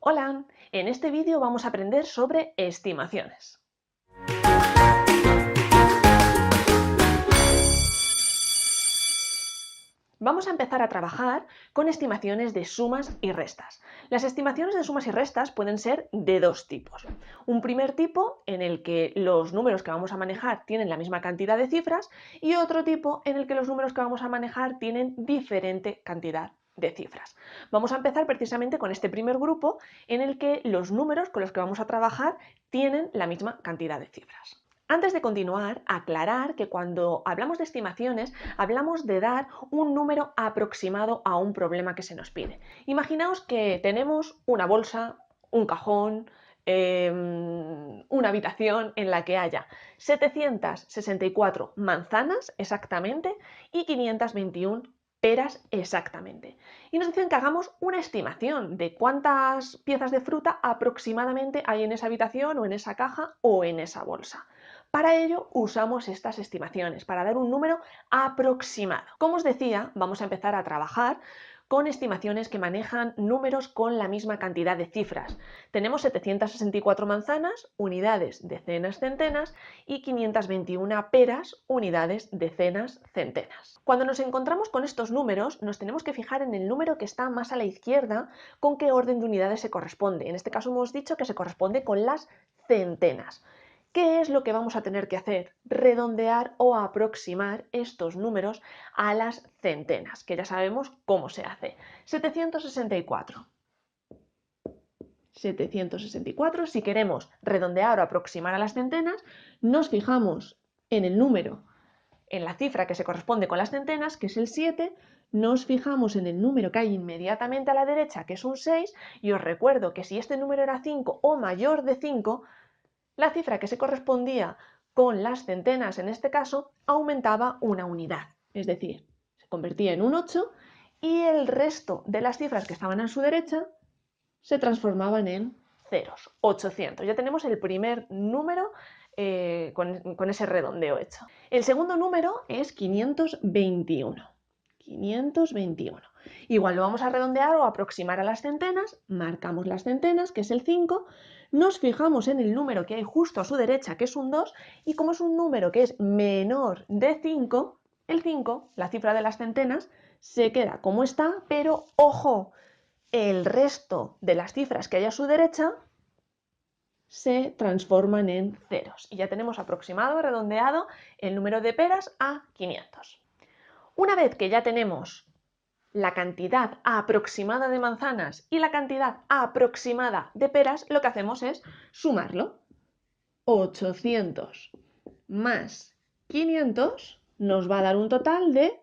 Hola, en este vídeo vamos a aprender sobre estimaciones. Vamos a empezar a trabajar con estimaciones de sumas y restas. Las estimaciones de sumas y restas pueden ser de dos tipos. Un primer tipo en el que los números que vamos a manejar tienen la misma cantidad de cifras y otro tipo en el que los números que vamos a manejar tienen diferente cantidad de cifras. Vamos a empezar precisamente con este primer grupo en el que los números con los que vamos a trabajar tienen la misma cantidad de cifras. Antes de continuar, aclarar que cuando hablamos de estimaciones, hablamos de dar un número aproximado a un problema que se nos pide. Imaginaos que tenemos una bolsa, un cajón, una habitación en la que haya 764 manzanas exactamente y 521 peras exactamente. Y nos dicen que hagamos una estimación de cuántas piezas de fruta aproximadamente hay en esa habitación o en esa caja o en esa bolsa. Para ello usamos estas estimaciones, para dar un número aproximado. Como os decía, vamos a empezar a trabajar con estimaciones que manejan números con la misma cantidad de cifras. Tenemos 764 manzanas, unidades, decenas, centenas, y 521 peras, unidades, decenas, centenas. Cuando nos encontramos con estos números, nos tenemos que fijar en el número que está más a la izquierda, con qué orden de unidades se corresponde. En este caso hemos dicho que se corresponde con las centenas. ¿Qué es lo que vamos a tener que hacer? Redondear o aproximar estos números a las centenas, que ya sabemos cómo se hace. 764. 764, si queremos redondear o aproximar a las centenas, nos fijamos en el número, en la cifra que se corresponde con las centenas, que es el 7, nos fijamos en el número que hay inmediatamente a la derecha, que es un 6, y os recuerdo que si este número era 5 o mayor de 5, la cifra que se correspondía con las centenas, en este caso, aumentaba una unidad, es decir, se convertía en un 8 y el resto de las cifras que estaban a su derecha se transformaban en ceros, 800. Ya tenemos el primer número con ese redondeo hecho. El segundo número es 521. 521. Igual lo vamos a redondear o aproximar a las centenas, marcamos las centenas, que es el 5, nos fijamos en el número que hay justo a su derecha, que es un 2, y como es un número que es menor de 5, el 5, la cifra de las centenas, se queda como está, pero ojo, el resto de las cifras que hay a su derecha se transforman en ceros. Y ya tenemos aproximado, redondeado, el número de peras a 500. Una vez que ya tenemos la cantidad aproximada de manzanas y la cantidad aproximada de peras, lo que hacemos es sumarlo. 800 más 500 nos va a dar un total de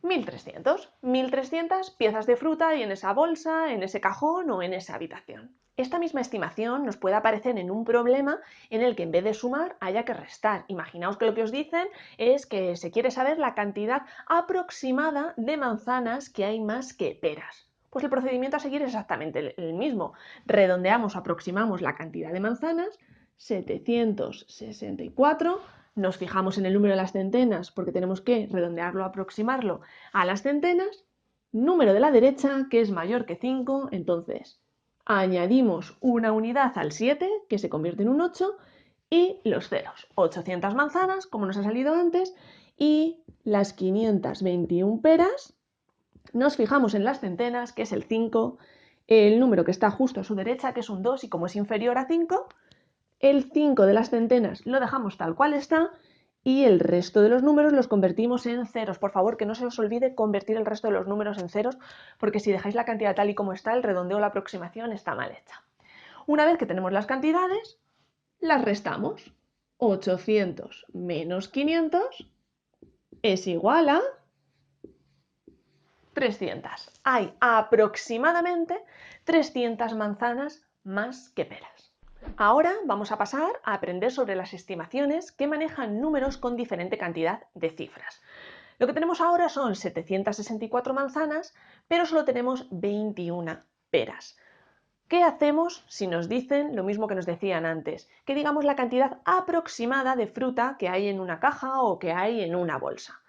1300. 1300 piezas de fruta hay en esa bolsa, en ese cajón o en esa habitación. Esta misma estimación nos puede aparecer en un problema en el que en vez de sumar haya que restar. Imaginaos que lo que os dicen es que se quiere saber la cantidad aproximada de manzanas que hay más que peras. Pues el procedimiento a seguir es exactamente el mismo. Redondeamos o aproximamos la cantidad de manzanas, 764, nos fijamos en el número de las centenas porque tenemos que redondearlo o aproximarlo a las centenas, número de la derecha que es mayor que 5, entonces añadimos una unidad al 7 que se convierte en un 8 y los ceros, 800 manzanas como nos ha salido antes y las 521 peras, nos fijamos en las centenas que es el 5, el número que está justo a su derecha que es un 2 y como es inferior a 5, el 5 de las centenas lo dejamos tal cual está y el resto de los números los convertimos en ceros. Por favor, que no se os olvide convertir el resto de los números en ceros, porque si dejáis la cantidad tal y como está, el redondeo o la aproximación está mal hecha. Una vez que tenemos las cantidades, las restamos. 800 menos 500 es igual a 300. Hay aproximadamente 300 manzanas más que peras. Ahora vamos a pasar a aprender sobre las estimaciones que manejan números con diferente cantidad de cifras. Lo que tenemos ahora son 764 manzanas, pero solo tenemos 21 peras. ¿Qué hacemos si nos dicen lo mismo que nos decían antes? Que digamos la cantidad aproximada de fruta que hay en una caja o que hay en una bolsa.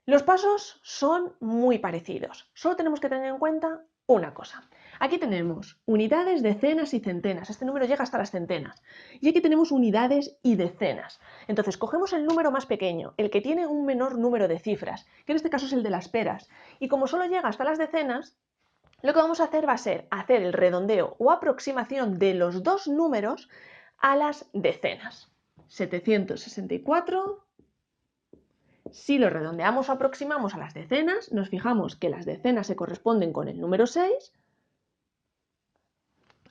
Los pasos son muy parecidos, solo tenemos que tener en cuenta una cosa. Aquí tenemos unidades, decenas y centenas. Este número llega hasta las centenas. Y aquí tenemos unidades y decenas. Entonces, cogemos el número más pequeño, el que tiene un menor número de cifras, que en este caso es el de las peras. Y como solo llega hasta las decenas, lo que vamos a hacer va a ser hacer el redondeo o aproximación de los dos números a las decenas. 764. Si lo redondeamos o aproximamos a las decenas, nos fijamos que las decenas se corresponden con el número 6.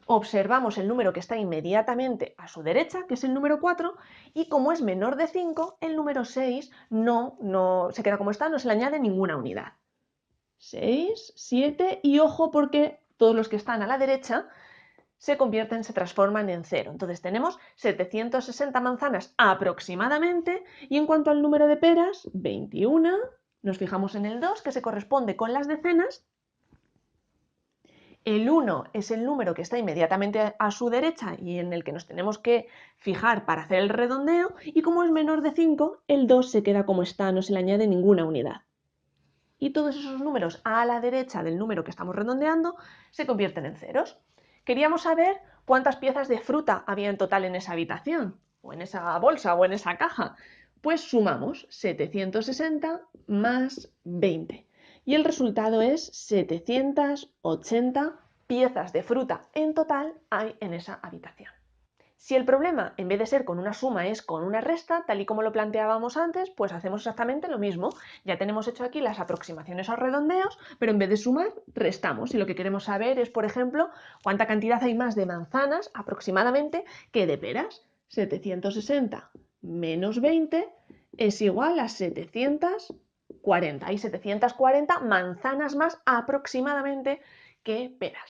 Observamos el número que está inmediatamente a su derecha, que es el número 4, y como es menor de 5, el número 6 no se queda como está, no se le añade ninguna unidad. 6, 7 y ojo porque todos los que están a la derecha se transforman en 0. Entonces tenemos 760 manzanas aproximadamente y en cuanto al número de peras, 21, nos fijamos en el 2 que se corresponde con las decenas. El 1 es el número que está inmediatamente a su derecha y en el que nos tenemos que fijar para hacer el redondeo y como es menor de 5, el 2 se queda como está, no se le añade ninguna unidad. Y todos esos números a la derecha del número que estamos redondeando se convierten en ceros. Queríamos saber cuántas piezas de fruta había en total en esa habitación, o en esa bolsa, o en esa caja. Pues sumamos 760 más 20. Y el resultado es 780 piezas de fruta en total hay en esa habitación. Si el problema, en vez de ser con una suma, es con una resta, tal y como lo planteábamos antes, pues hacemos exactamente lo mismo. Ya tenemos hecho aquí las aproximaciones o redondeos, pero en vez de sumar, restamos. Y lo que queremos saber es, por ejemplo, cuánta cantidad hay más de manzanas, aproximadamente, que de peras. 760 menos 20 es igual a 740. Hay 740 manzanas más aproximadamente que peras.